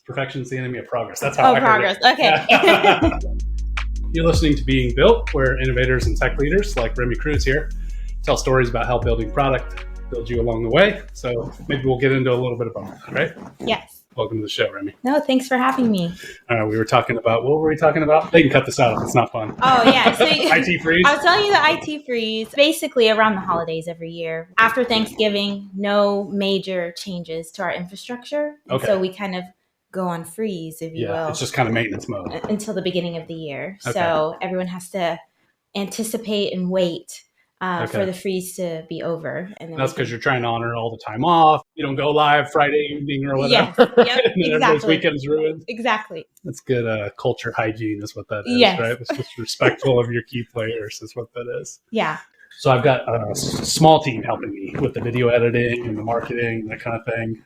Perfection's the enemy of progress. That's how I progress. heard it. Okay. You're listening to Being Built, where innovators and tech leaders like Remie Cruz here tell stories about how building product builds you along the way. So maybe we'll get into a little bit of both, right? Yes. Welcome to the show, Remie. No, thanks for having me. We were talking about, what were we talking about? They can cut this out if it's not fun. Oh, yeah. So IT freeze? I was telling you the IT freeze, basically around the holidays every year. After Thanksgiving, no major changes to our infrastructure. And so we kind of go on freeze, if you will. It's just kind of maintenance mode. Until the beginning of the year. Okay. So everyone has to anticipate and wait for the freeze to be over. And then that's because you're trying to honor all the time off. You don't go live Friday evening or whatever. Yes, and then everybody's weekend's ruined. Exactly. That's good culture hygiene is what that is, yes. right? It's just respectful of your key players is what that is. Yeah. So I've got a small team helping me with the video editing and the marketing, that kind of thing.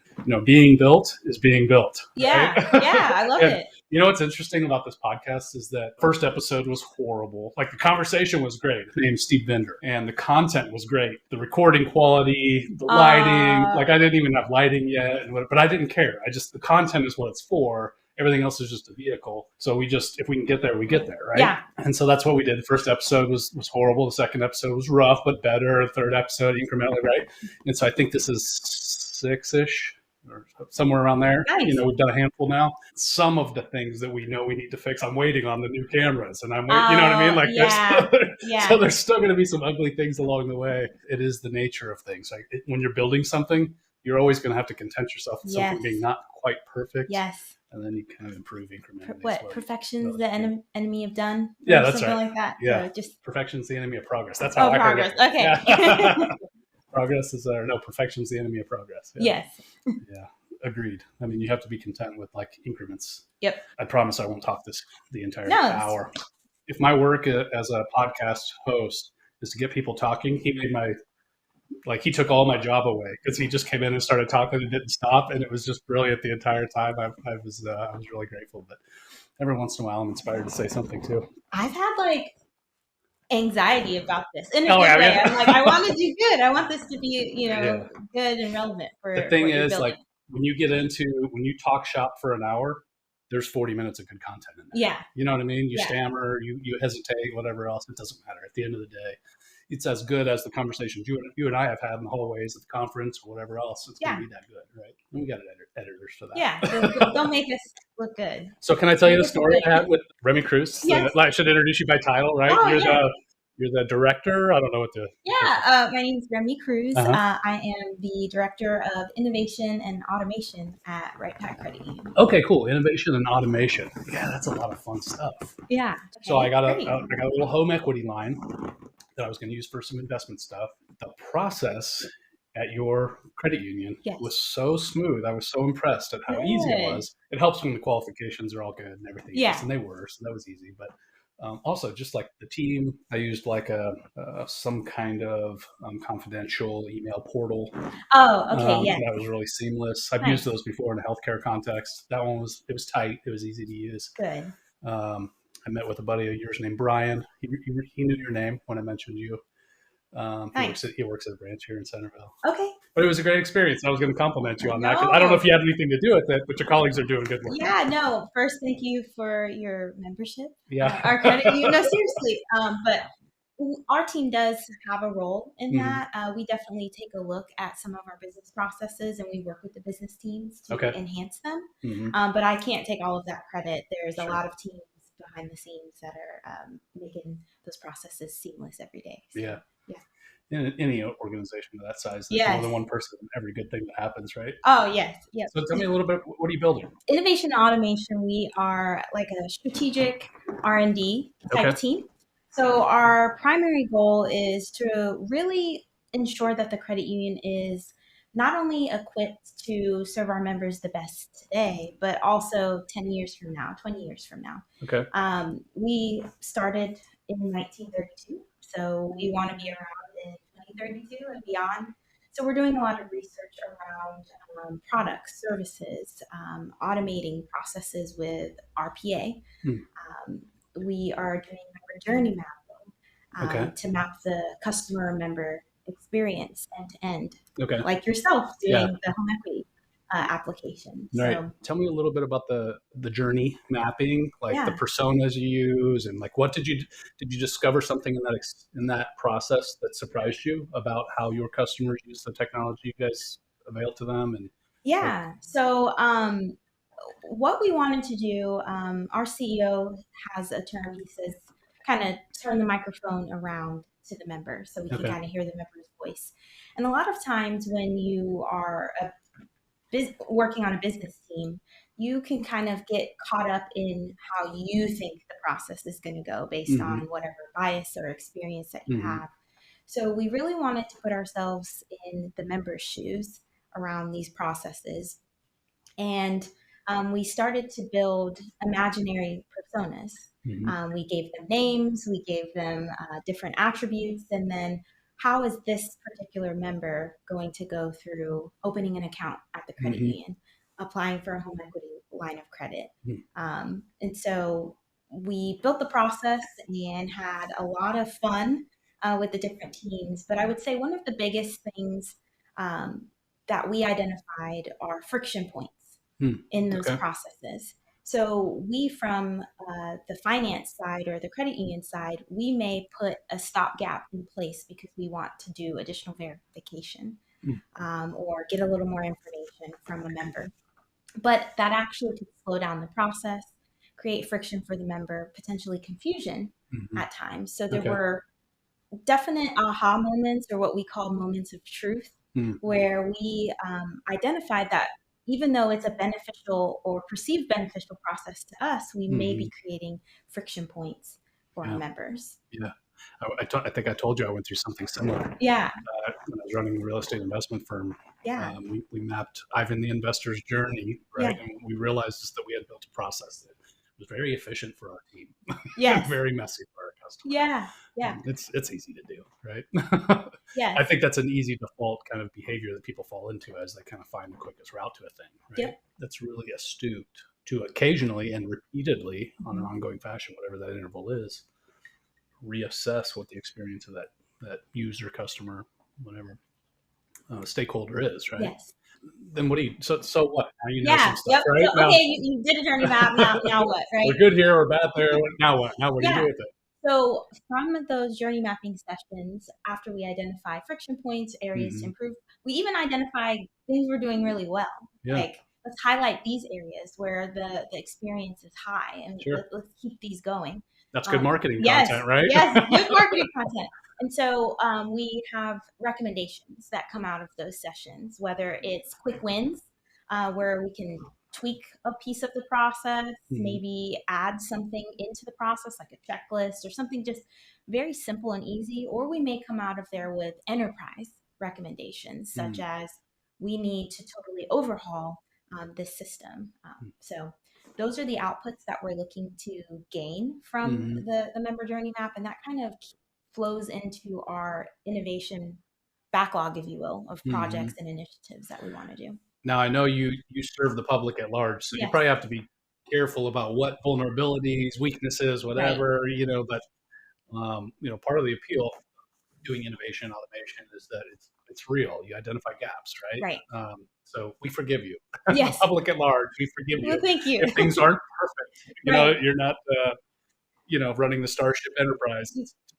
Being built is being built. Yeah. Right? Yeah. I love it. You know what's interesting about this podcast is that first episode was horrible. Like the conversation was great. His name's Steve Bender. And the content was great. The recording quality, the lighting. Like I didn't even have lighting yet. But I didn't care. The content is what it's for. Everything else is just a vehicle. So if we can get there, we get there, right? Yeah. And so that's what we did. The first episode was horrible. The second episode was rough, but better. The third episode, incrementally, right? And so I think this is 6-ish. Or somewhere around there. Nice. We've done a handful now. Some of the things that we know we need to fix, I'm waiting on the new cameras, and I'm waiting. You know what I mean? Like, so there's still going to be some ugly things along the way. It is the nature of things. Like when you're building something, you're always going to have to content yourself with something being not quite perfect. Yes. And then you kind of improve incrementally. Perfection's the enemy of done? Yeah, that's something right. like that. Yeah. So just perfection's the enemy of progress. That's how I heard it. Okay. Yeah. Perfection's the enemy of progress. Yeah. Yes. Yeah. Agreed. I mean, you have to be content with like increments. Yep. I promise I won't talk the entire hour. If my work as a podcast host is to get people talking, he took all my job away because he just came in and started talking and didn't stop. And it was just brilliant the entire time. I was really grateful, but every once in a while I'm inspired to say something too. I've had anxiety about this in a good way. I'm like, I want to do good. I want this to be, good and relevant for the thing what you're is building. when you talk shop for an hour, there's 40 minutes of good content in there. Yeah. You know what I mean? You stammer, you hesitate, whatever else. It doesn't matter. At the end of the day, it's as good as the conversations you and I have had in the hallways at the conference or whatever else. It's going to be that good, right? And we got editors for that. Yeah. They'll make us look good. So can I tell you the story I had with Remie Cruz? Yes. I should introduce you by title, right? You're the director. I don't know what the... Yeah, my name is Remie Cruz. Uh-huh. I am the director of innovation and automation at Wright-Patt Credit Union. Okay, cool. Innovation and automation. Yeah, that's a lot of fun stuff. Yeah. Okay, so I got a little home equity line that I was going to use for some investment stuff. The process at your credit union was so smooth. I was so impressed at how easy it was. It helps when the qualifications are all good and everything else, and they were, so that was easy. But also, just like the team, I used some kind of confidential email portal. Oh, okay, that was really seamless. I've used those before in a healthcare context. That one was tight. It was easy to use. Good. I met with a buddy of yours named Brian. He knew your name when I mentioned you. He works at a branch here in Centerville. Okay. But it was a great experience. I was going to compliment you on that. 'Cause I don't know if you had anything to do with it, but your colleagues are doing good work. Yeah, no. First, thank you for your membership. Yeah. Our credit union. No, seriously. But our team does have a role in that. We definitely take a look at some of our business processes, and we work with the business teams to enhance them. But I can't take all of that credit. There's a lot of teams behind the scenes that are making those processes seamless every day. So, yeah. In any organization of that size, there's more than one person in every good thing that happens, right? Oh, yes. Yep. So tell me a little bit, what are you building? Innovation and automation, we are like a strategic R&D type team. So our primary goal is to really ensure that the credit union is not only equipped to serve our members the best today, but also 10 years from now, 20 years from now. Okay. We started in 1932, so we want to be around in 2032 and beyond. So we're doing a lot of research around products, services, automating processes with RPA. We are doing member journey mapping to map the customer member experience end to end, like yourself doing the home equity. application. Right. So Tell me a little bit about the journey mapping, like the personas you use, and like what did you discover something in that process that surprised you about how your customers use the technology you guys avail to them? And so what we wanted to do, our CEO has a term. He says, kind of turn the microphone around to the member so we can kind of hear the member's voice. And a lot of times when you are working on a business team, you can kind of get caught up in how you think the process is going to go based on whatever bias or experience that you have. So we really wanted to put ourselves in the member's shoes around these processes. And we started to build imaginary personas. We gave them names, we gave them different attributes, and then how is this particular member going to go through opening an account at the credit union, applying for a home equity line of credit. And so we built the process and had a lot of fun with the different teams. But I would say one of the biggest things that we identified are friction points in those processes. So we, from the finance side or the credit union side, we may put a stopgap in place because we want to do additional verification or get a little more information from a member. But that actually could slow down the process, create friction for the member, potentially confusion at times. So there were definite aha moments, or what we call moments of truth, where we identified that even though it's a beneficial or perceived beneficial process to us, we may be creating friction points for our members. Yeah. I think I told you I went through something similar. Yeah. When I was running a real estate investment firm, we mapped Ivan the investor's journey, right? And we realized that we had built a process that was very efficient for our team. Yes. Very messy for our customers. Yeah. It's easy to do, right? Yes. I think that's an easy default kind of behavior that people fall into as they kind of find the quickest route to a thing, right? Yep. That's really astute to occasionally and repeatedly on an ongoing fashion, whatever that interval is, reassess what the experience of that user, customer, whatever stakeholder is, right? Yes. Then what do you, so what? Now you know some stuff, right? So, okay, you did a journey map, now what, right? We're good here, we're bad there, now what? Now what do you do with it? So from those journey mapping sessions, after we identify friction points, areas to improve, we even identify things we're doing really well. Like, let's highlight these areas where the experience is high, and let's keep these going. That's good marketing content, right? Yes, good marketing content. And so we have recommendations that come out of those sessions, whether it's quick wins, where we can tweak a piece of the process, maybe add something into the process, like a checklist or something just very simple and easy. Or we may come out of there with enterprise recommendations, such as we need to totally overhaul this system. So those are the outputs that we're looking to gain from the member journey map. And that kind of flows into our innovation backlog, if you will, of projects and initiatives that we want to do. Now, I know you serve the public at large, so you probably have to be careful about what vulnerabilities, weaknesses, whatever, but, part of the appeal of doing innovation automation is that it's real. You identify gaps, right? So we forgive you. Yes. The public at large, we forgive you. Well, thank you. If things aren't perfect, you're not, running the Starship Enterprise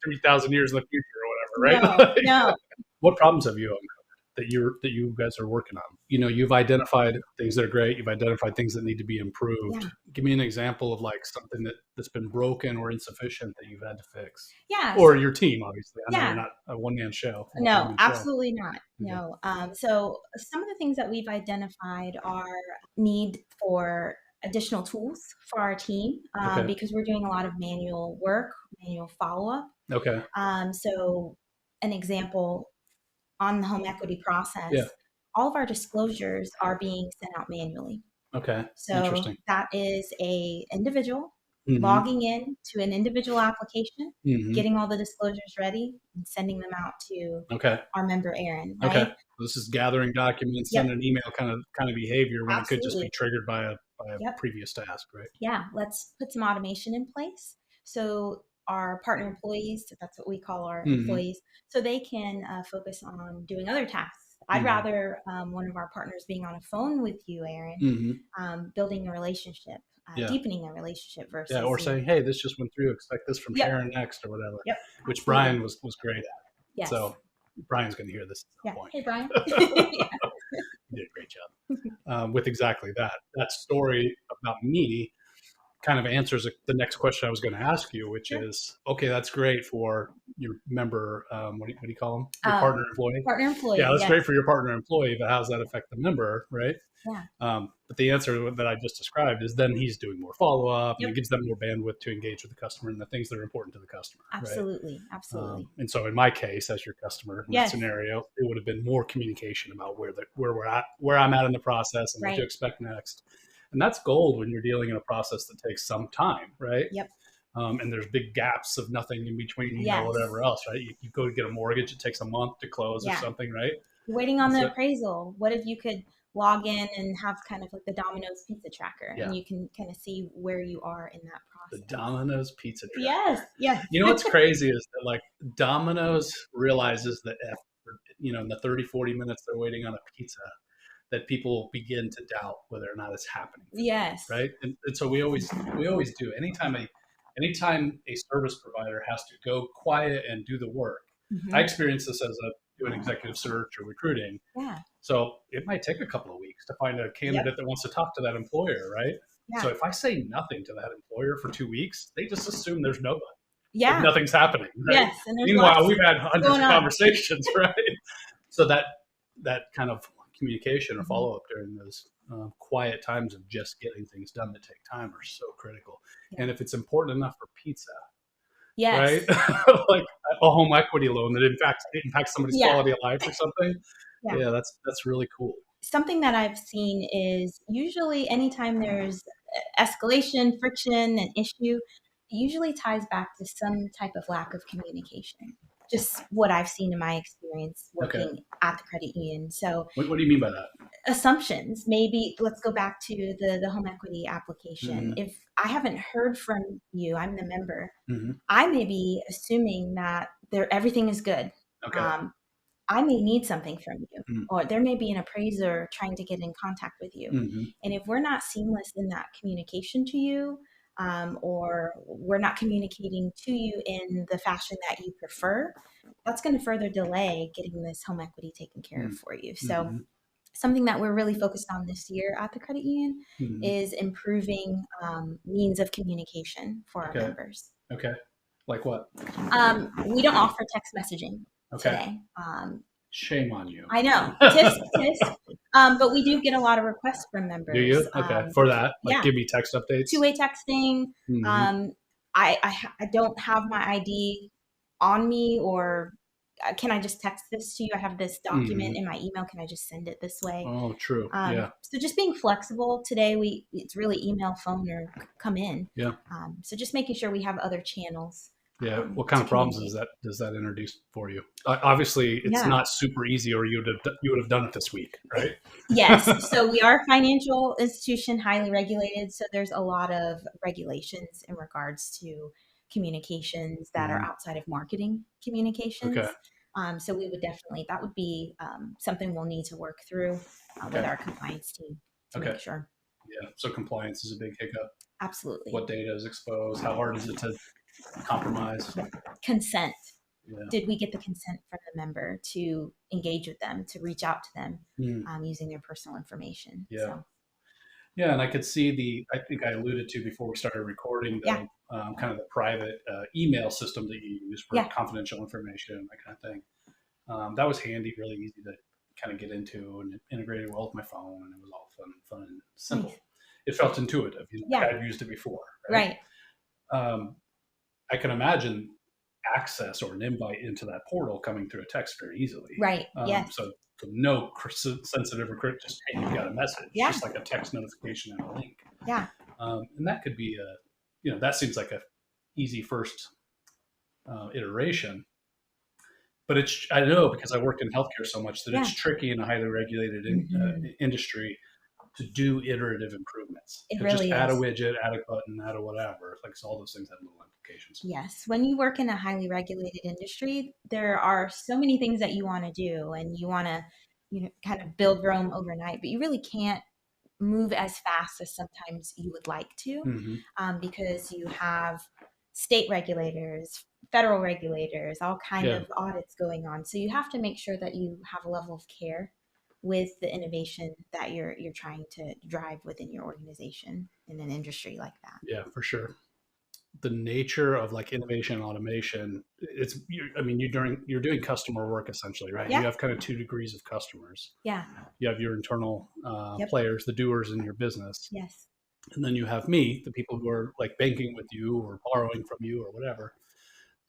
3,000 years in the future or whatever, right? No. What problems have you uncovered that you guys are working on? You've identified things that are great. You've identified things that need to be improved. Give me an example of like something that's been broken or insufficient that you've had to fix. Or your team, obviously. I know you're not a one-man show. No, absolutely not. No. So some of the things that we've identified are need for additional tools for our team because we're doing a lot of manual work, manual follow-up. So an example on the home equity process, all of our disclosures are being sent out manually. So that is a individual logging in to an individual application, getting all the disclosures ready, and sending them out to our member Aaron. Right? This is gathering documents, sending an email kind of behavior when it could just be triggered by a previous task, right? Yeah, let's put some automation in place. So our partner employees, that's what we call our employees, so they can focus on doing other tasks, I'd rather one of our partners being on a phone with you, Aaron, building a relationship, deepening a relationship versus or saying, hey, this just went through, expect this from Sharon next or whatever, which Brian was great at. Yes. So Brian's going to hear this at some point. Hey, Brian. You did a great job with exactly that. That story about me kind of answers the next question I was going to ask you, which is, okay, that's great for your member. What do you call them? Your partner employee. Partner employee. Yeah, that's great for your partner employee, but how does that affect the member, right? Yeah. But the answer that I just described is then he's doing more follow up, and it gives them more bandwidth to engage with the customer and the things that are important to the customer. Absolutely, right? Absolutely. And so, in my case, as your customer in that scenario, it would have been more communication about where we're at, where I'm at in the process, and what to expect next. And that's gold when you're dealing in a process that takes some time, right? Yep. And there's big gaps of nothing in between, whatever else, right? You go to get a mortgage, it takes a month to close or something, right? You're waiting on the appraisal. What if you could log in and have kind of like the Domino's pizza tracker and you can kind of see where you are in that process? The Domino's pizza tracker. Yes. You know what's crazy is that like Domino's realizes that in the 30, 40 minutes they're waiting on a pizza, that people begin to doubt whether or not it's happening. Yes. Right. And so we always do. Anytime a service provider has to go quiet and do the work. I experience this as doing executive search or recruiting. Yeah. So it might take a couple of weeks to find a candidate that wants to talk to that employer. Right. Yeah. So if I say nothing to that employer for 2 weeks, they just assume there's nobody. Yeah. If nothing's happening. Right? Yes. And meanwhile, we've had hundreds of conversations. Right. So that kind of communication or follow up during those quiet times of just getting things done that take time are so critical. And if it's important enough for pizza, right? Like a home equity loan that impacts somebody's quality of life or something. Yeah, that's really cool. Something that I've seen is usually anytime there's escalation, friction, an issue, it usually ties back to some type of lack of communication. Just what I've seen in my experience working at the credit union. So what do you mean by that? Assumptions. Maybe let's go back to the home equity application. If I haven't heard from you, I'm the member, I may be assuming that everything is good. Okay. I may need something from you, or there may be an appraiser trying to get in contact with you. And if we're not seamless in that communication to you, or we're not communicating to you in the fashion that you prefer, that's going to further delay getting this home equity taken care of for you. So something that we're really focused on this year at the credit union is improving means of communication for our members. Okay. Like what? We don't offer text messaging today. Shame on you. I know. Tisk. But we do get a lot of requests from members. Do you? Okay. For that? Like give me text updates? Two-way texting. I don't have my ID on me, or can I just text this to you? I have this document in my email. Can I just send it this way? Oh, true. So just being flexible today, it's really email, phone, or come in. Yeah. So just making sure we have other channels. Yeah. What kind of problems does that introduce for you? Obviously, it's not super easy, or you would have done it this week, right? Yes. So we are a financial institution, highly regulated. So there's a lot of regulations in regards to communications that are outside of marketing communications. Okay. So we would that would be something we'll need to work through with our compliance team to make sure. Yeah. So compliance is a big hiccup. Absolutely. What data is exposed? How hard is it to compromise? Consent. Yeah. Did we get the consent from the member to engage with them, to reach out to them using their personal information? Yeah. So. Yeah. And I could see I think I alluded to before we started recording, kind of the private email system that you use for confidential information, that kind of thing. That was handy, really easy to kind of get into, and it integrated well with my phone, and it was all fun and simple. Nice. It felt intuitive. Like I'd used it before. Right. I can imagine access or an invite into that portal coming through a text very easily. Right. So no sensitive recruit, just, hey, you got a message, just like a text notification and a link. Yeah. And that could be that seems like a easy first iteration, but I know because I worked in healthcare so much that it's tricky in a highly regulated industry to do iterative improvements. It really just add a widget, add a button, add a whatever. Like all those things have little implications. Yes. When you work in a highly regulated industry, there are so many things that you want to do, and you want to kind of build Rome overnight, but you really can't move as fast as sometimes you would like to, because you have state regulators, federal regulators, all kind of audits going on. So you have to make sure that you have a level of care with the innovation that you're trying to drive within your organization in an industry like that. Yeah, for sure. The nature of like innovation and automation, you're doing customer work essentially, right? Yeah. You have kind of 2 degrees of customers. Yeah. You have your internal players, the doers in your business. Yes. And then you have me, the people who are like banking with you or borrowing from you or whatever.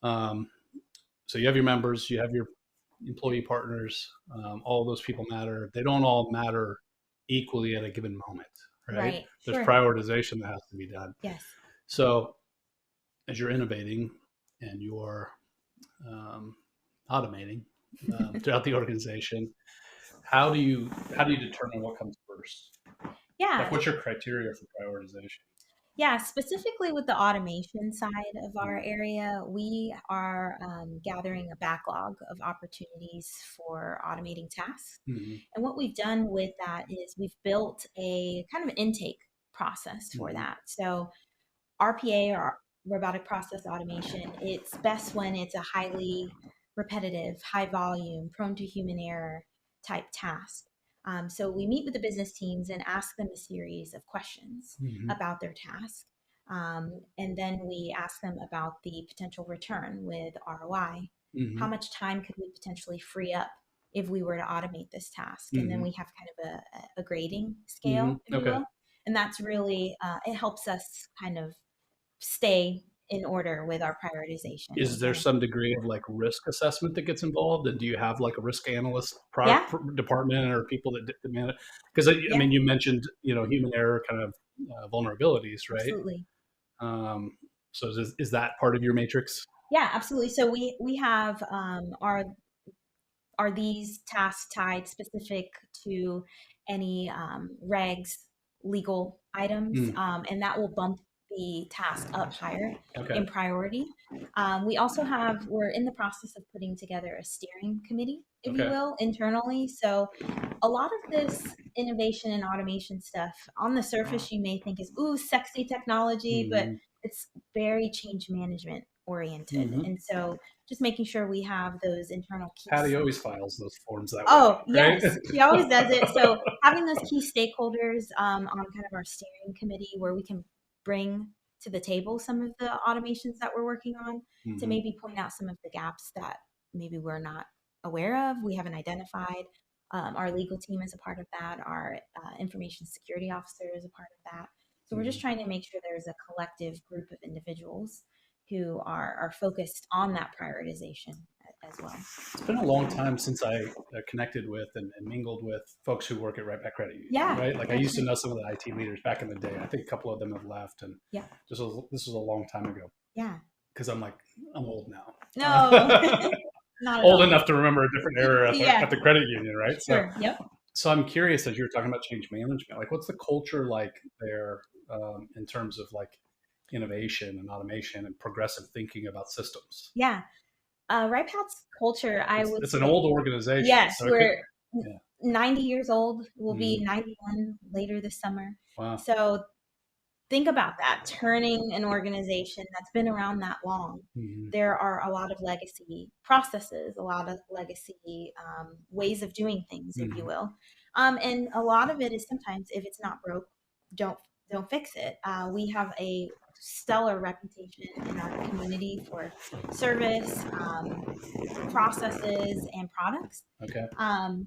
So you have your members, you have your employee partners, all those people matter. They don't all matter equally at a given moment, right? There's prioritization that has to be done. Yes. So as you're innovating and you're automating throughout the organization, how do you determine what comes first? Yeah. Like, what's your criteria for prioritization? Yeah, specifically with the automation side of our area, we are gathering a backlog of opportunities for automating tasks. And what we've done with that is we've built a kind of intake process for that. So RPA, or robotic process automation, it's best when it's a highly repetitive, high volume, prone to human error type task. So we meet with the business teams and ask them a series of questions about their task. And then we ask them about the potential return with ROI. How much time could we potentially free up if we were to automate this task? And then we have kind of a grading scale, if you will. And that's really, it helps us kind of stay in order with our prioritization. Is there some degree of like risk assessment that gets involved? And do you have like a risk analyst department or people that demand it? Because I mean, you mentioned, human error kind of vulnerabilities, right? Absolutely. So is that part of your matrix? Yeah, absolutely. So we have are these tasks tied specific to any regs, legal items, and that will bump the task up higher in priority. We also we're in the process of putting together a steering committee, if you will, internally. So a lot of this innovation and automation stuff on the surface, you may think is, ooh, sexy technology, but it's very change management oriented. And so just making sure we have those internal key. Patty always files those forms that way. Oh, right? Yes, she always does it. So having those key stakeholders on kind of our steering committee where we can bring to the table some of the automations that we're working on to maybe point out some of the gaps that maybe we're not aware of, we haven't identified. Our legal team is a part of that. Our information security officer is a part of that. So we're just trying to make sure there's a collective group of individuals who are focused on that prioritization as well. It's been a long time since I connected with and mingled with folks who work at Wright-Patt Credit Union. Yeah, right. Like I used to know some of the IT leaders back in the day. I think a couple of them have left, and this was a long time ago. Yeah. Because I'm old now. No, not old enough to remember a different era at the credit union, right? Sure. So I'm curious, as you're talking about change management, like what's the culture like there in terms of like innovation and automation and progressive thinking about systems? Yeah. Wright-Patt's culture, it's an old organization. Yes, so we're 90 years old. We'll be 91 later this summer. Wow. So think about that, turning an organization that's been around that long. There are a lot of legacy processes, a lot of legacy ways of doing things, if you will. And a lot of it is sometimes, if it's not broke, don't fix it. We have a stellar reputation in our community for service, processes, and products. Okay.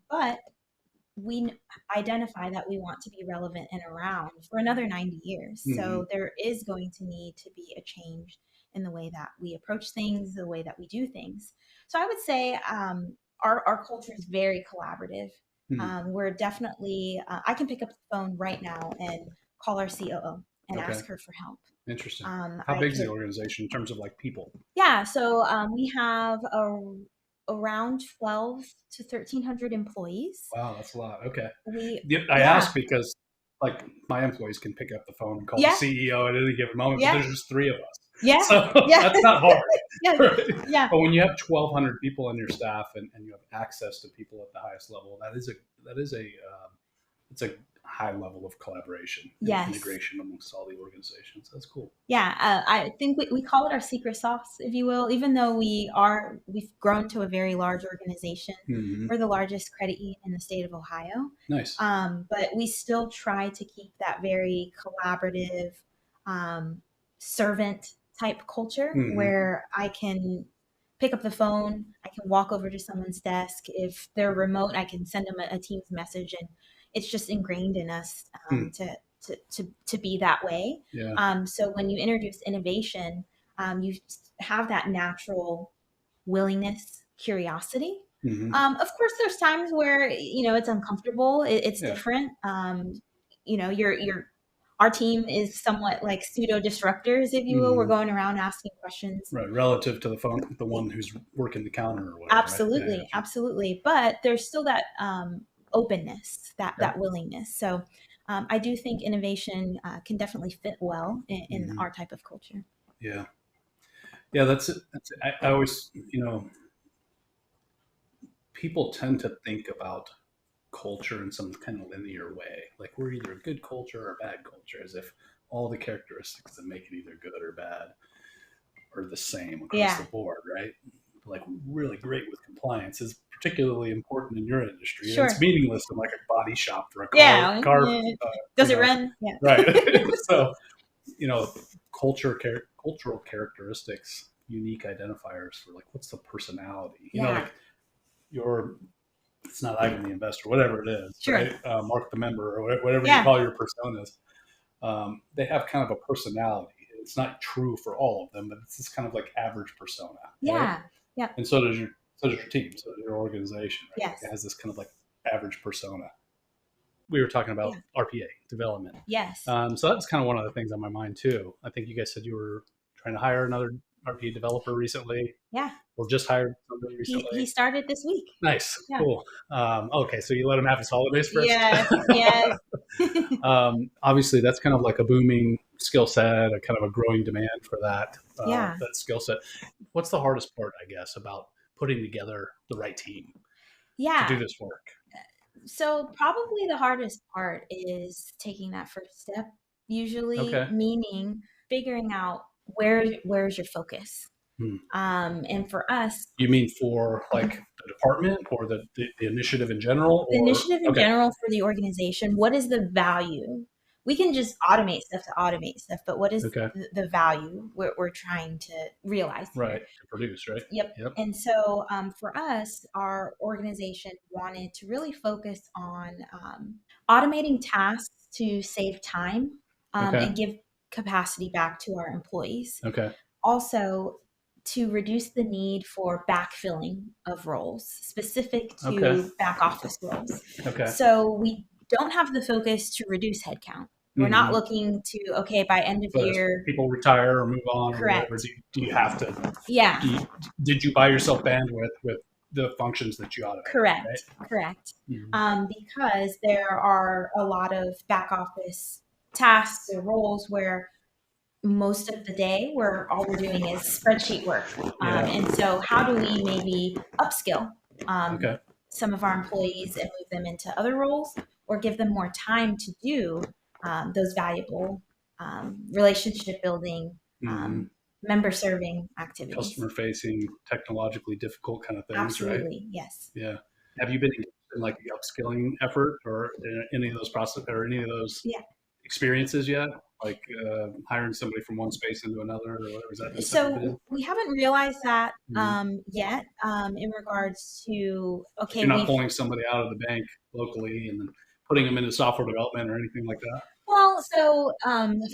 But we identify that we want to be relevant and around for another 90 years. So there is going to need to be a change in the way that we approach things, the way that we do things. So I would say our culture is very collaborative. We're definitely, I can pick up the phone right now and call our COO and ask her for help. Interesting. How big is the organization in terms of like people? Yeah, so we have around 12 to 1,300 employees. Wow, that's a lot. Okay. I ask because like my employees can pick up the phone and call the CEO at any given moment, but there's just 3 of us. Yeah. So yeah. that's not hard. yeah. Right? Yeah. But when you have 1,200 people on your staff and you have access to people at the highest level, it's a high level of collaboration and integration amongst all the organizations. That's cool. Yeah, I think we call it our secret sauce, if you will. Even though we've grown to a very large organization, we're the largest credit union in the state of Ohio. Nice. But we still try to keep that very collaborative, servant type culture where I can pick up the phone, I can walk over to someone's desk. If they're remote, I can send them a Teams message, and it's just ingrained in us to be that way. Yeah. So when you introduce innovation, you have that natural willingness, curiosity. Of course, there's times where it's uncomfortable. It's different. Our team is somewhat like pseudo disruptors, if you will. We're going around asking questions, right, relative to the one who's working the counter or whatever. Absolutely, right? Absolutely. But there's still that openness, that willingness. So I do think innovation can definitely fit well in our type of culture. Yeah. That's it. I always, people tend to think about culture in some kind of linear way. Like we're either a good culture or a bad culture, as if all the characteristics that make it either good or bad are the same across the board, right? Like really great with compliance is particularly important in your industry. Sure. It's meaningless in like a body shop for a car. Does it run? Yeah. Right. So, cultural characteristics, unique identifiers for like, what's the personality? Like it's not Ivan the investor, whatever it is, sure. Right? Mark the member or whatever you call your personas. They have kind of a personality. It's not true for all of them, but it's this kind of like average persona. Yeah. Right? Yeah. And so does your team, so does your organization. Right? Yes. It has this kind of like average persona. We were talking about RPA development. Yes. So that's kind of one of the things on my mind too. I think you guys said you were trying to hire another RPA developer recently. Yeah. Or just hired somebody recently. He started this week. Nice. Yeah. Cool. Okay. So you let him have his holidays first? Yes. Obviously that's kind of like a booming skill set, a kind of a growing demand for that skill set. What's the hardest part, I guess, about putting together the right team to do this work? So probably the hardest part is taking that first step, usually, meaning figuring out where's your focus. And for us, you mean for like the department or the initiative in general? The initiative in general for the organization. What is the value? We can just automate stuff, but what is the value we're trying to realize? Right, to produce, right? Yep. And so for us, our organization wanted to really focus on automating tasks to save time and give capacity back to our employees. Also, to reduce the need for backfilling of roles specific to back office roles. So we don't have the focus to reduce headcount. We're not looking to, by end of year. People retire or move on. Correct. Or do you have to? Yeah. Did you buy yourself bandwidth with the functions that you automate? Correct. Right? Correct. Because there are a lot of back office tasks or roles where most of the day all we're doing is spreadsheet work. And so how do we maybe upskill some of our employees and move them into other roles or give them more time to do those valuable relationship building, member serving activities. Customer facing, technologically difficult kind of things, Absolutely, right? Yes. Yeah. Have you been in like the upskilling effort or any of those experiences yet? Like hiring somebody from one space into another or whatever? Is that so we haven't realized that yet in regards to you're not pulling somebody out of the bank locally and then putting them into software development or anything like that? Well, so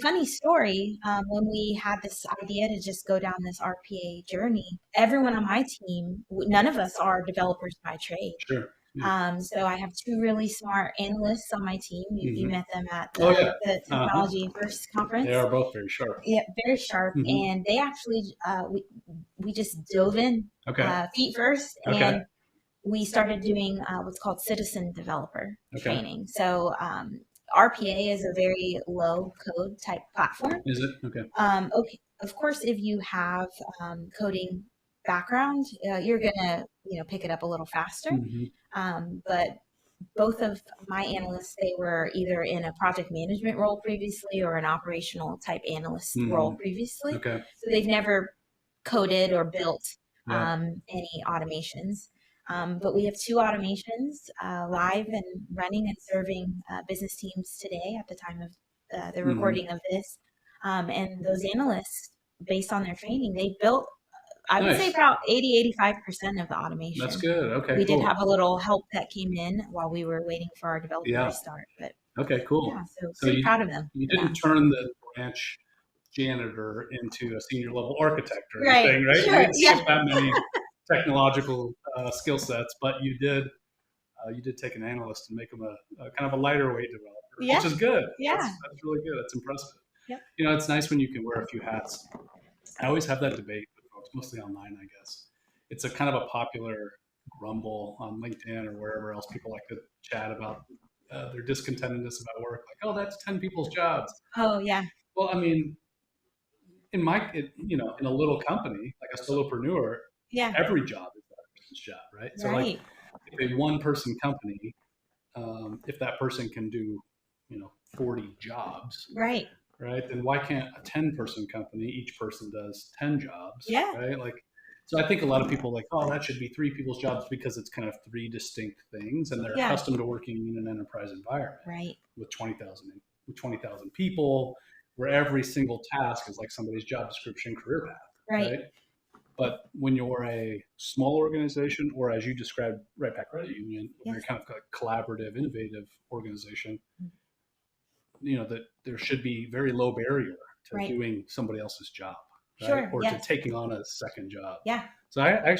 funny story, when we had this idea to just go down this RPA journey, everyone on my team, none of us are developers by trade. Sure. Yeah. So I have two really smart analysts on my team. You met them at the Technology First Conference. They are both very sharp. Yeah, very sharp. And they actually, we just dove in feet first. And we started doing what's called citizen developer training. So RPA is a very low code type platform. Is it? Okay. of course, if you have coding background, you're gonna pick it up a little faster. But both of my analysts, they were either in a project management role previously or an operational type analyst role previously. Okay. So they've never coded or built any automations. But we have 2 automations live and running and serving business teams today at the time of the recording of this. And those analysts, based on their training, they built, I would say, about 80-85% of the automation. That's good. Okay, we did have a little help that came in while we were waiting for our developer to start. But okay, cool. Yeah, so pretty proud of them. You didn't turn the branch janitor into a senior level architect or anything, right? Sure. You didn't skip that many technological skill sets, but you did take an analyst and make them a kind of a lighter weight developer, which is good. That's really good. That's impressive. Yep. It's nice when you can wear a few hats. I always have that debate with folks, mostly online, I guess. It's a kind of a popular grumble on LinkedIn or wherever else people like to chat about their discontentedness about work. Like, oh, that's 10 people's jobs. Oh, yeah. Well, I mean, in a little company, like a solopreneur, every job is that person's job, right? So like if a one-person company, if that person can do, 40 jobs, right, then why can't a 10-person company, each person does 10 jobs, right? Like, so I think a lot of people like, oh, that should be 3 people's jobs because it's kind of 3 distinct things, and they're accustomed to working in an enterprise environment, right, with 20,000 people, where every single task is like somebody's job description, career path, right? But when you're a small organization, or as you described, Wright-Patt Credit Union, you're kind of a collaborative, innovative organization, that there should be very low barrier to doing somebody else's job, right? Or to taking on a second job. Yeah. So I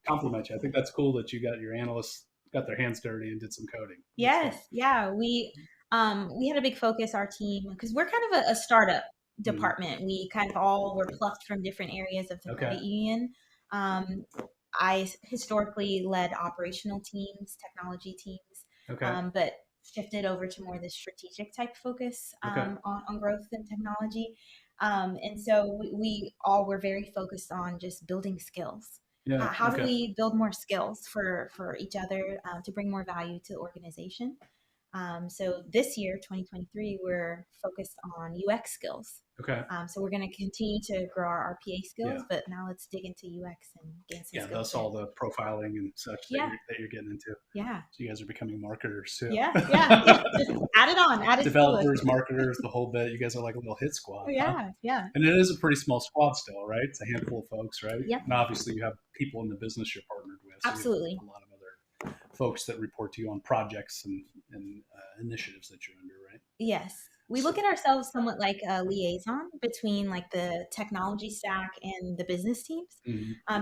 compliment you. I think that's cool that you got your analysts got their hands dirty and did some coding. Yes. Yeah. We had a big focus, our team, because we're kind of a startup department. We kind of all were plucked from different areas of the credit union. I historically led operational teams, technology teams, but shifted over to more the strategic type focus on growth and technology. And so we all were very focused on just building skills. How do we build more skills for each other to bring more value to the organization? So this year, 2023, we're focused on UX skills. So we're going to continue to grow our RPA skills, but now let's dig into UX and gain some skills. That's all the profiling and such that you're getting into. Yeah. So you guys are becoming marketers too. Yeah. Just add it on. Developers, marketers, the whole bit. You guys are like a little hit squad. Yeah. And it is a pretty small squad still, right? It's a handful of folks, right? Yeah. And obviously you have people in the business you're partnered with. So absolutely. A lot of other folks that report to you on projects and initiatives that you're under, right? Yes. We look at ourselves somewhat like a liaison between like the technology stack and the business teams.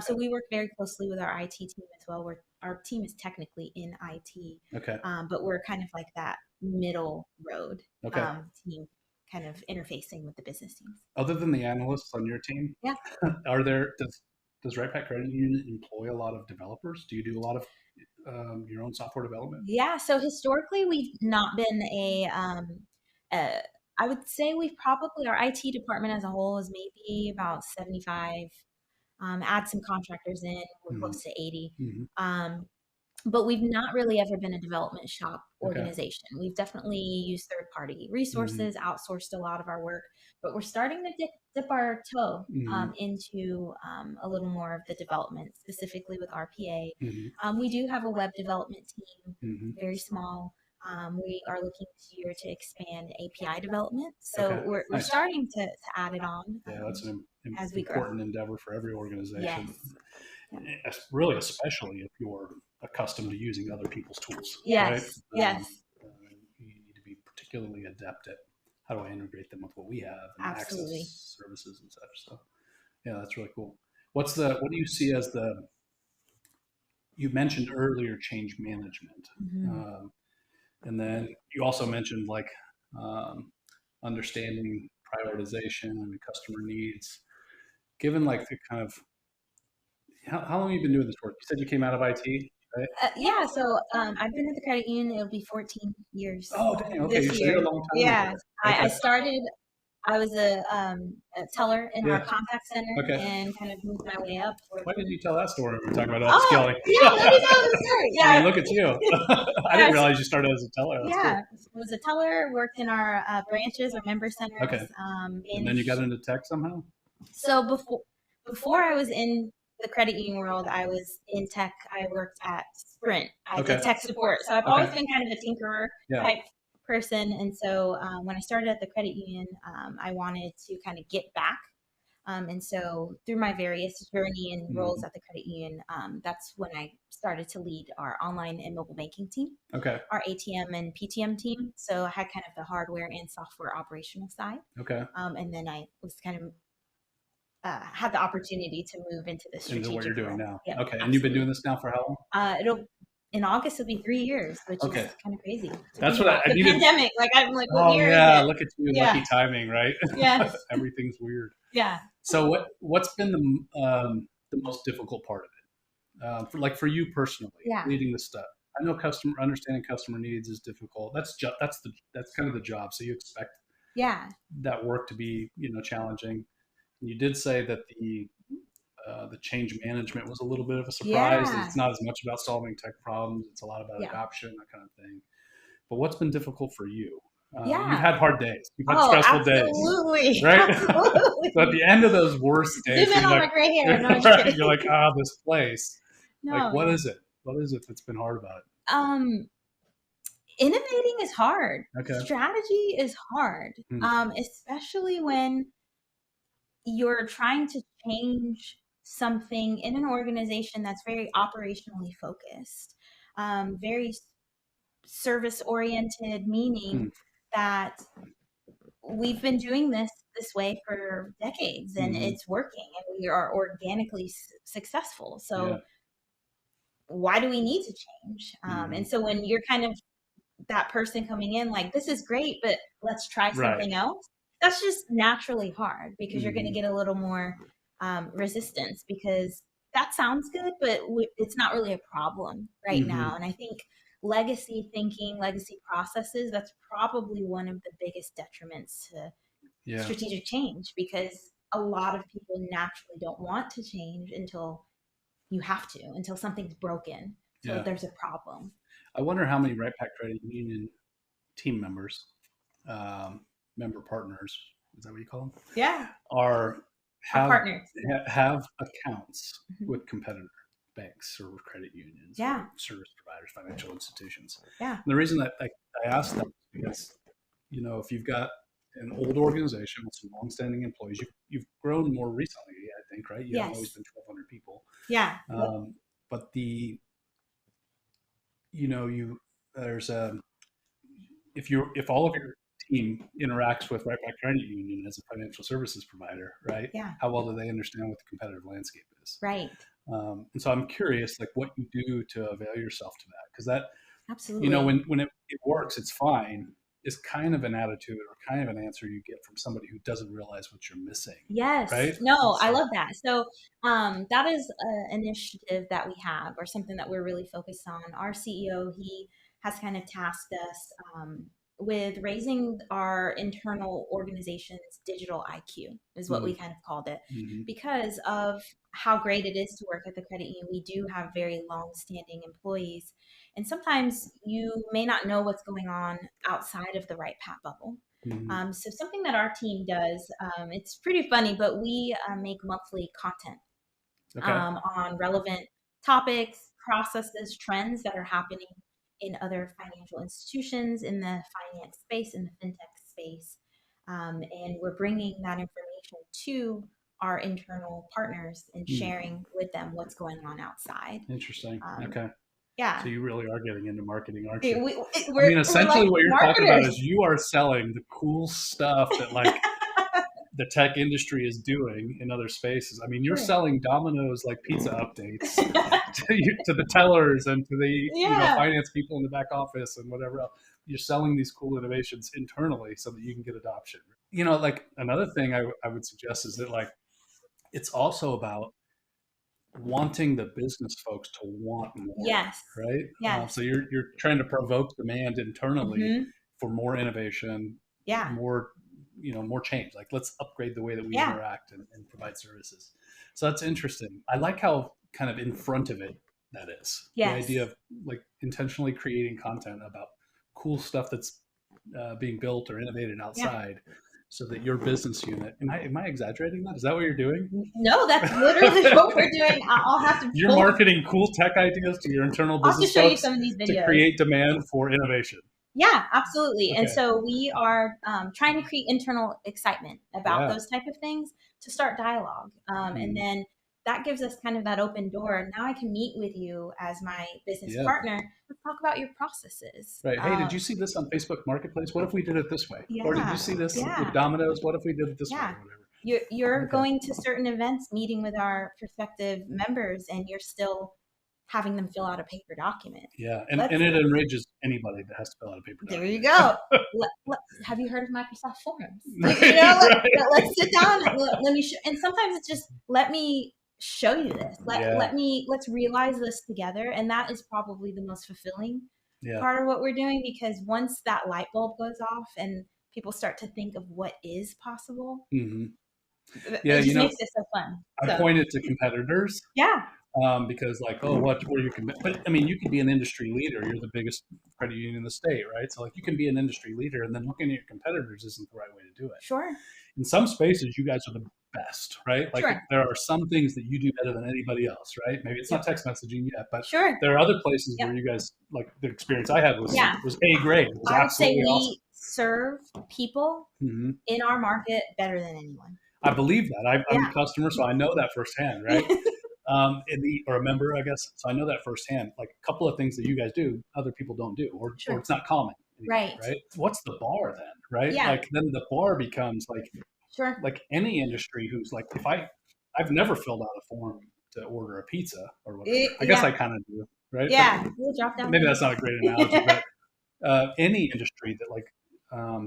So we work very closely with our IT team as well. Our team is technically in IT, but we're kind of like that middle road team, kind of interfacing with the business teams. Other than the analysts on your team, does Wright-Patt Credit Union employ a lot of developers? Do you do a lot of your own software development? Yeah. So historically, we've not been I would say our IT department as a whole is maybe about 75. Add some contractors in, we're close to 80. But we've not really ever been a development shop organization. We've definitely used third-party resources, outsourced a lot of our work, but we're starting to dip our toe into a little more of the development, specifically with RPA. We do have a web development team, very small. We are looking this year to expand API development. So we're starting to add it on. That's an important endeavor for every organization. Yes. Really, especially if you're accustomed to using other people's tools. Yes. Right? You need to be particularly adept at how do I integrate them with what we have and access services and such. So that's really cool. What do you see as you mentioned earlier change management. And then you also mentioned understanding prioritization and customer needs. Given the kind of, how long have you been doing this work? You said you came out of IT, right? So I've been at the credit union. It'll be 14 years. Oh, dang. Okay, this year. A long time. Yeah, I started I was a teller in our contact center and kind of moved my way up. Why didn't you tell that story when we were talking about upskilling? Yeah, let me tell the story. Yeah. I mean, look at you. I didn't realize you started as a teller. That's cool. Was a teller, worked in our branches or member centers. Okay. And then you got into tech somehow? So before I was in the credit union world, I was in tech. I worked at Sprint. I did tech support. So I've always been kind of a tinkerer type person. And so when I started at the credit union, I wanted to kind of get back. And so through my various journey and roles at the credit union, that's when I started to lead our online and mobile banking team, our ATM and PTM team. So I had kind of the hardware and software operational side. And then I was kind of had the opportunity to move into the strategic into what you're doing now. Yeah, okay. Absolutely. And you've been doing this now for how long? In August it'll be 3 years, which is kind of crazy. That's what I needed. Pandemic, like I'm like, what year yeah, is it? Look at you, lucky timing, right? Yes. Everything's weird. Yeah. So what's been the most difficult part of it? For you personally, leading this stuff. I know understanding customer needs is difficult. That's kind of the job. So you expect that work to be challenging. And you did say that the change management was a little bit of a surprise. It's not as much about solving tech problems. It's a lot about adoption, that kind of thing. But what's been difficult for you? You've had hard days. You've had stressful days. Right? Absolutely. So at the end of those worst days, you're like, you're like, this place. No. Like, what is it? What is it that's been hard about it? Innovating is hard. Strategy is hard. Especially when you're trying to change something in an organization that's very operationally focused, very service oriented, meaning that we've been doing this way for decades and it's working and we are organically successful. So why do we need to change? And so when you're kind of that person coming in like, this is great, but let's try something else. That's just naturally hard because you're going to get a little more resistance because that sounds good, but it's not really a problem right now. And I think legacy thinking, legacy processes, that's probably one of the biggest detriments to strategic change because a lot of people naturally don't want to change until you have to, until something's broken. So there's a problem. I wonder how many Wright-Patt Credit Union team members, member partners, is that what you call them? Yeah. Have partners. Have accounts with competitor banks or credit unions, or service providers, financial institutions. Yeah. And the reason that I asked that is because, if you've got an old organization with some longstanding employees, you've grown more recently, I think, right? You haven't always been 1,200 people. Yeah. But if all of your team interacts with Wright-Patt Credit Union as a financial services provider, right? Yeah. How well do they understand what the competitive landscape is? Right. And so I'm curious, like, what you do to avail yourself to that, because that, absolutely, when it works, it's fine. Is kind of an attitude or kind of an answer you get from somebody who doesn't realize what you're missing. Yes. Right? No, I love that. So that is an initiative that we have or something that we're really focused on. Our CEO, he has kind of tasked us with raising our internal organization's digital IQ is what we kind of called it because of how great it is to work at the credit union. We do have very long-standing employees. And sometimes you may not know what's going on outside of the Wright-Patt bubble. So something that our team does, it's pretty funny, but we make monthly content on relevant topics, processes, trends that are happening in other financial institutions, in the finance space, in the fintech space. And we're bringing that information to our internal partners and sharing with them what's going on outside. Interesting. Okay. Yeah. So you really are getting into marketing, aren't you? Essentially what you're talking about is you are selling the cool stuff that the tech industry is doing in other spaces. I mean, you're selling Domino's pizza updates to the tellers and to the finance people in the back office and whatever else. You're selling these cool innovations internally so that you can get adoption. Another thing I would suggest is that it's also about wanting the business folks to want more. Yes. Right? Yes. So you're trying to provoke demand internally for more innovation, more more change. Like, let's upgrade the way that we interact and provide services. So that's interesting. I like how kind of in front of it that is. The idea of like intentionally creating content about cool stuff that's being built or innovated outside, so that your business unit. Am I exaggerating that? Is that what you're doing? No, that's literally what we're doing. I'll have to. You're marketing cool tech ideas to your internal business. I'll have to show you some of these videos to create demand for innovation. Yeah, absolutely. Okay. And so we are trying to create internal excitement about those type of things to start dialogue. And then that gives us kind of that open door. Now I can meet with you as my business partner. Let's talk about your processes. Right. Hey, did you see this on Facebook Marketplace? What if we did it this way? Or did you see this with Domino's? What if we did it this way? Or whatever. You're going to certain events, meeting with our prospective members, and you're still having them fill out a paper document. Yeah, and it enrages anybody that has to fill out a paper document. There you go. Have you heard of Microsoft Forms? Let's sit down. Let me show. And sometimes it's just, let me show you this. Let's realize this together. And that is probably the most fulfilling part of what we're doing, because once that light bulb goes off and people start to think of what is possible, it just makes it so fun. I pointed to competitors. Yeah. Because like, what are you? But I mean, you could be an industry leader. You're the biggest credit union in the state, right? So like, you can be an industry leader, and then looking at your competitors isn't the right way to do it. Sure. In some spaces, you guys are the best, right? Like, there are some things that you do better than anybody else, right? Maybe it's not text messaging yet, but there are other places where you guys, like the experience I had was A grade. It was I would say awesome. We serve people in our market better than anyone. I believe that. I'm a customer, so I know that firsthand, right? Or a member, I guess. So I know that firsthand. Like, a couple of things that you guys do, other people don't do, or it's not common anymore, right? What's the bar then, right? Yeah. Like, then the bar becomes like, like any industry who's like, if I've never filled out a form to order a pizza or whatever. I guess I kind of do, right? Yeah. We'll drop down. Maybe that's not a great analogy, but any industry that like,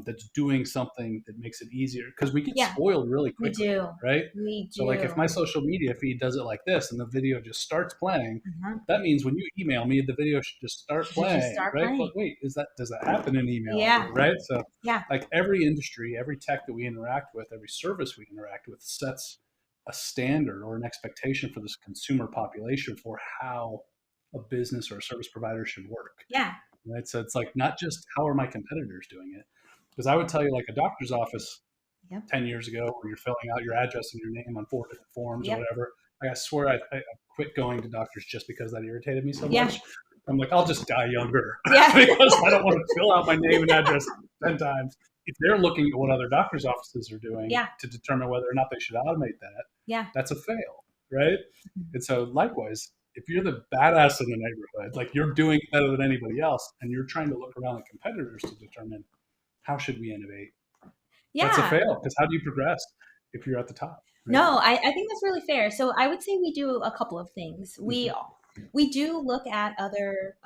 that's doing something that makes it easier, because we get spoiled really quickly. We do. Right? We do. So like, if my social media feed does it like this and the video just starts playing, that means when you email me, the video should just start playing, right? But wait, does that happen in email? Yeah. Right? So like, every industry, every tech that we interact with, every service we interact with sets a standard or an expectation for this consumer population for how a business or a service provider should work. Yeah. Right. So it's like, not just how are my competitors doing it? Because I would tell you, like, a doctor's office 10 years ago, where you're filling out your address and your name on 4 different forms or whatever. Like, I swear I quit going to doctors just because that irritated me so much. I'm like, I'll just die younger because I don't want to fill out my name and address 10 times. If they're looking at what other doctors' offices are doing to determine whether or not they should automate that, that's a fail, right? And so likewise, if you're the badass in the neighborhood, like, you're doing better than anybody else, and you're trying to look around at competitors to determine how should we innovate, that's a fail, because how do you progress if you're at the top? Right? No, I think that's really fair. So I would say we do a couple of things. We do look at other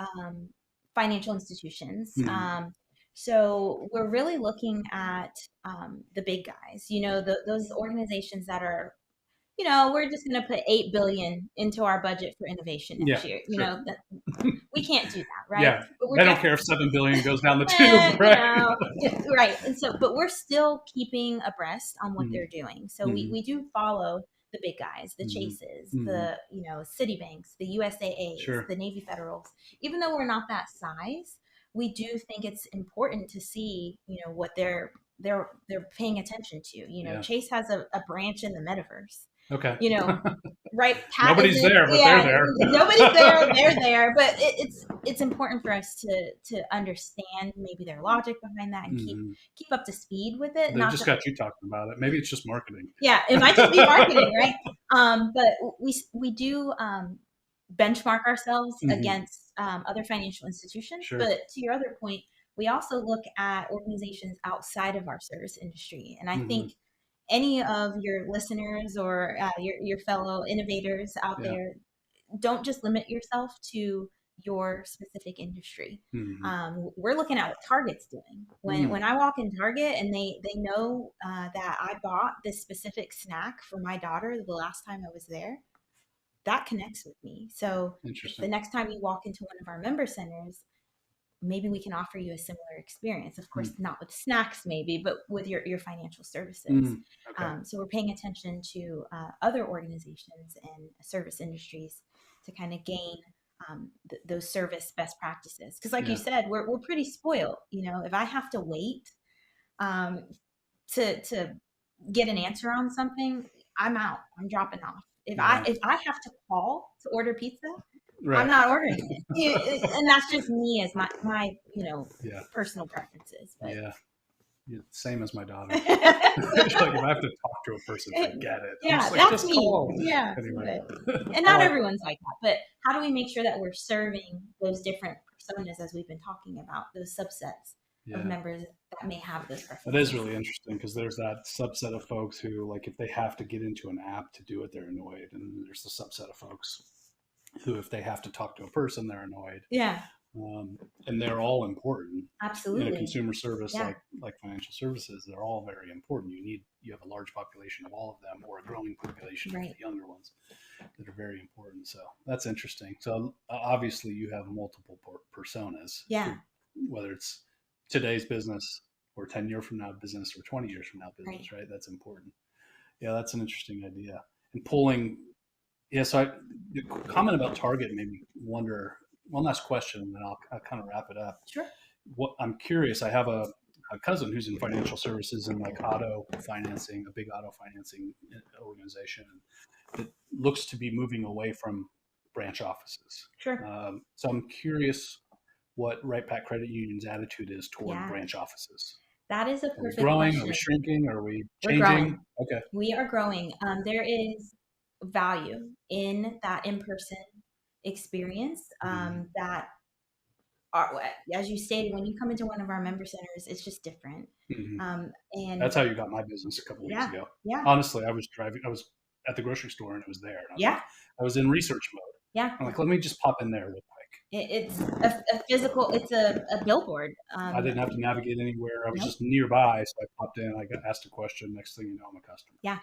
financial institutions. So we're really looking at the big guys, those organizations that are, we're just going to put $8 billion into our budget for innovation next year. We can't do that, right? Yeah, I don't care if $7 billion goes down the tube, right? Right. And so, but we're still keeping abreast on what they're doing. So we do follow the big guys, the Chases, the Citibanks, the USAAs, the Navy Federals. Even though we're not that size, we do think it's important to see, what they're paying attention to. Chase has a branch in the metaverse. Okay. Wright-Patt. Nobody's there, but they're there. Nobody's there, they're there. But it's important for us to understand maybe their logic behind that and keep up to speed with it. They just got you talking about it. Maybe it's just marketing. Yeah, it might just be marketing, right? But we do benchmark ourselves against other financial institutions. But to your other point, we also look at organizations outside of our service industry, and I think any of your listeners or your fellow innovators out there, don't just limit yourself to your specific industry. We're looking at what Target's doing. When I walk in Target and they know that I bought this specific snack for my daughter the last time I was there, that connects with me. So the next time you walk into one of our member centers, maybe we can offer you a similar experience. Of course, not with snacks, maybe, but with your financial services. Okay. So we're paying attention to other organizations and service industries to kind of gain those service best practices. Because like you said, we're pretty spoiled. If I have to wait to get an answer on something, I'm out. I'm dropping off. If I have to call to order pizza, right, I'm not ordering it. And that's just me as my personal preferences. But. Yeah. Same as my daughter. Like if I have to talk to a person, forget it. Yeah, that's me. Call. Yeah. Anyway. And not everyone's like that. But how do we make sure that we're serving those different personas as we've been talking about, those subsets of members that may have those preferences? That is really interesting because there's that subset of folks who, like, if they have to get into an app to do it, they're annoyed. And there's the subset of folks who, if they have to talk to a person, they're annoyed. Yeah. And they're all important. Absolutely. In a consumer service like financial services, they're all very important. You have a large population of all of them, or a growing population of the younger ones that are very important. So that's interesting. So obviously you have multiple personas. Yeah. Whether it's today's business or 10 years from now business or 20 years from now business, right? That's important. Yeah, that's an interesting idea. And pulling, so the comment about Target made me wonder. One last question, and then I'll kind of wrap it up. Sure. What I'm curious, I have a cousin who's in financial services and like auto financing, a big auto financing organization that looks to be moving away from branch offices. Sure. So I'm curious what Wright-Patt Credit Union's attitude is toward branch offices. That is a perfect question. Are we growing? question. Are we shrinking? Are we changing? We're growing. Okay. We are growing. There is value in that in-person experience that are, as you stated, when you come into one of our member centers, it's just different. And that's how you got my business a couple weeks ago. Yeah. Honestly, I was at the grocery store and it was there. And I was in research mode. Yeah. I'm like, let me just pop in there real quick. It's a physical, it's a billboard. I didn't have to navigate anywhere. I was just nearby. So I popped in, I got asked a question. Next thing you know, I'm a customer. Yeah.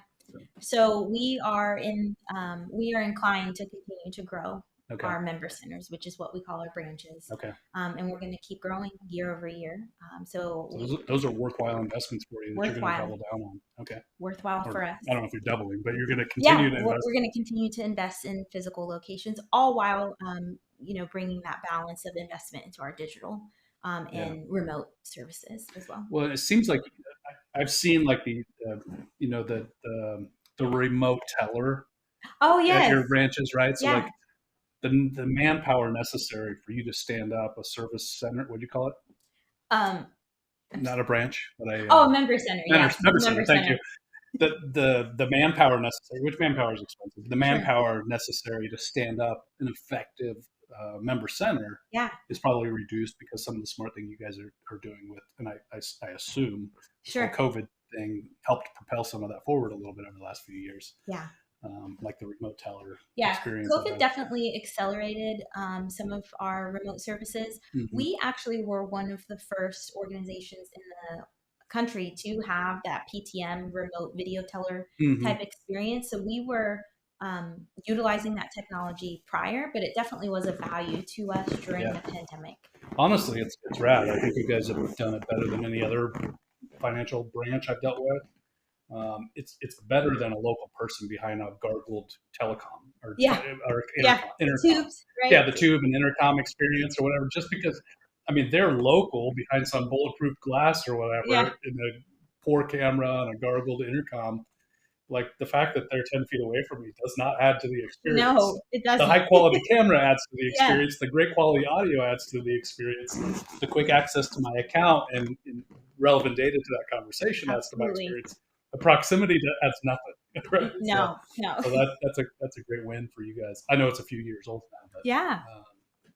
So we are inclined to continue to grow our member centers, which is what we call our branches. Okay. And we're going to keep growing year over year. So those are worthwhile investments for you that you're going to double down on. Okay. Worthwhile for us. I don't know if you're doubling, but you're going to continue to invest. We're going to continue to invest in physical locations, all while bringing that balance of investment into our digital and remote services as well. Well, it seems like I've seen like the remote teller. Oh yes. At your branches, right? So like the manpower necessary for you to stand up a service center. What do you call it? Not a branch, but a member center. Member center. Thank you. The manpower necessary. Which manpower is expensive? The manpower necessary to stand up an effective member center is probably reduced because some of the smart thing you guys are doing with, and I assume the COVID thing helped propel some of that forward a little bit over the last few years. Yeah. Like the remote teller experience. COVID definitely accelerated some of our remote services. We actually were one of the first organizations in the country to have that PTM remote video teller type experience. So we were utilizing that technology prior, but it definitely was a value to us during the pandemic. Honestly, it's rad. I think you guys have done it better than any other financial branch I've dealt with. It's better than a local person behind a gargled telecom or intercom. Tubes, right? Yeah, the tube and intercom experience or whatever. Just because, I mean, they're local behind some bulletproof glass or whatever in a poor camera and a gargled intercom. Like the fact that they're 10 feet away from me does not add to the experience. No, it doesn't. The high quality camera adds to the experience. The great quality audio adds to the experience. The quick access to my account and relevant data to that conversation adds to my experience. The proximity adds nothing. Right? No. So that's a great win for you guys. I know it's a few years old now,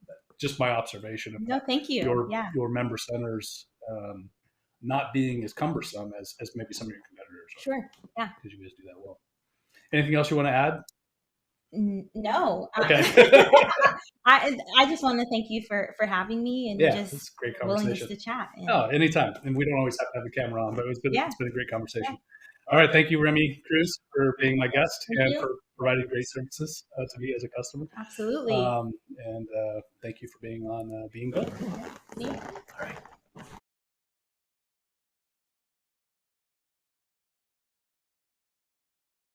but just my observation of thank you. Your member centers not being as cumbersome as maybe some of your competitors are. Sure. Yeah. Because you guys do that well. Anything else you want to add? No. Okay. I just want to thank you for having me and just it's a great conversation. Willingness to chat. Anytime. And we don't always have to have the camera on, but it's been a great conversation. Yeah. All right. Thank you, Remie Cruz, for being my guest for providing great services to me as a customer. Absolutely. And thank you for being on Being Good. See you. All right.